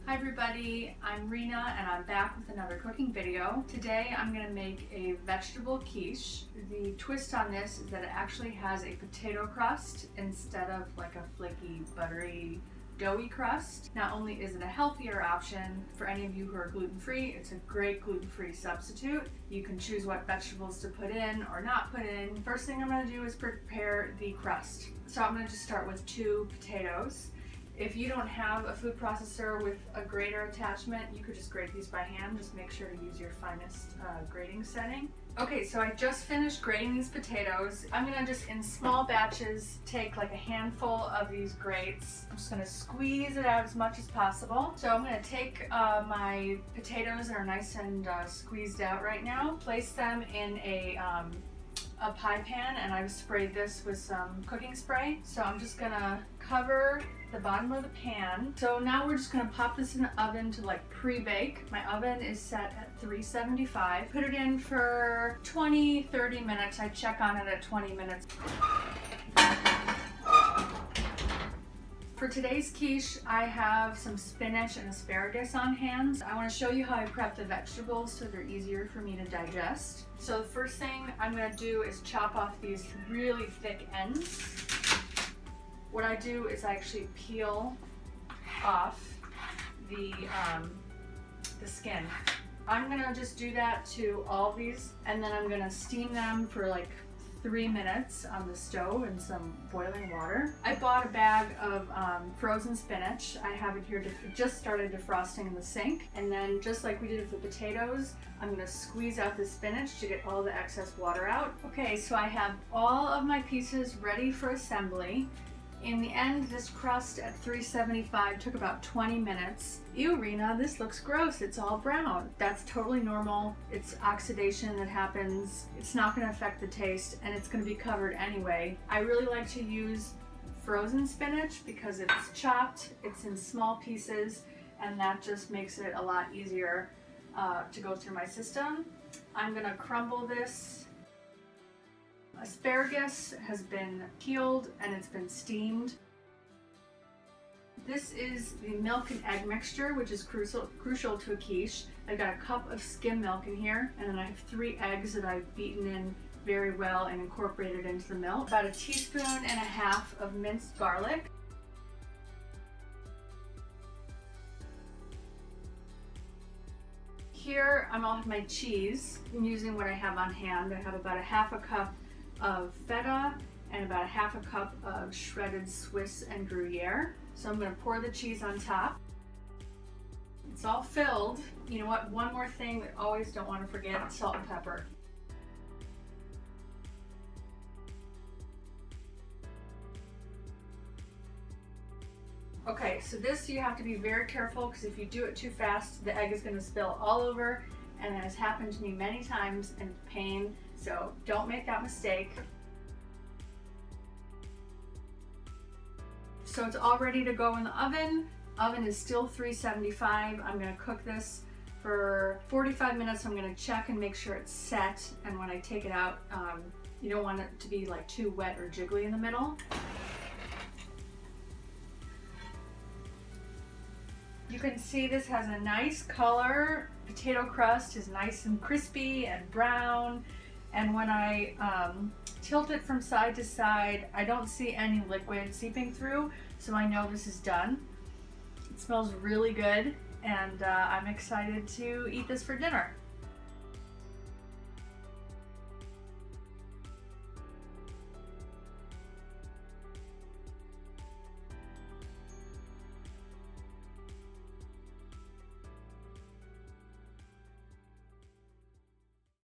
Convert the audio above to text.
Hi everybody, I'm Rena and I'm back with another cooking video. Today I'm going to make a vegetable quiche. The twist on this is that it actually has a potato crust instead of like a flaky, buttery, doughy crust. Not only is it a healthier option for any of you who are gluten-free, it's a great gluten-free substitute. You can choose what vegetables to put in or not put in. First thing I'm going to do is prepare the crust. So I'm going to just start with 2 potatoes. If you don't have a food processor with a grater attachment, you could just grate these by hand. Just make sure to use your finest grating setting. Okay, so I just finished grating these potatoes. I'm gonna just in small batches take like a handful of these grates. I'm just gonna squeeze it out as much as possible. So I'm gonna take my potatoes that are nice and squeezed out right now, place them in a pie pan, and I've sprayed this with some cooking spray. So I'm just gonna cover the bottom of the pan. So now we're just gonna pop this in the oven to like pre-bake. My oven is set at 375. Put it in for 20-30 minutes. I check on it at 20 minutes. For today's quiche, I have some spinach and asparagus on hand. I want to show you how I prep the vegetables so they're easier for me to digest. So the first thing I'm going to do is chop off these really thick ends. What I do is I actually peel off the skin. I'm going to just do that to all these, and then I'm going to steam them for like 3 minutes on the stove in some boiling water. I bought a bag of frozen spinach. I have it here, just started defrosting in the sink. And then just like we did with the potatoes, I'm gonna squeeze out the spinach to get all the excess water out. Okay, so I have all of my pieces ready for assembly. In the end, this crust at 375 took about 20 minutes. Ew, Rena, this looks gross. It's all brown. That's totally normal. It's oxidation that happens. It's not going to affect the taste, and it's going to be covered anyway. I really like to use frozen spinach because it's chopped, it's in small pieces, and that just makes it a lot easier to go through my system. I'm going to crumble this. Asparagus has been peeled and it's been steamed. This is the milk and egg mixture, which is crucial to a quiche. I've got a cup of skim milk in here, and then I have 3 eggs that I've beaten in very well and incorporated into the milk. About 1.5 teaspoons of minced garlic. Here I'm on my cheese. I'm using what I have on hand. I have about 1/2 cup of feta and about 1/2 cup of shredded Swiss and Gruyere. So I'm going to pour the cheese on top. It's all filled. You know what? One more thing that I always don't want to forget, salt and pepper. Okay, so this you have to be very careful, because if you do it too fast, the egg is going to spill all over, and it has happened to me many times and pain. So don't make that mistake. So it's all ready to go in the oven. Oven is still 375. I'm going to cook this for 45 minutes. I'm going to check and make sure it's set. And when I take it out, you don't want it to be like too wet or jiggly in the middle. You can see this has a nice color. Potato crust is nice and crispy and brown. And when I tilt it from side to side, I don't see any liquid seeping through, so I know this is done. It smells really good, and I'm excited to eat this for dinner.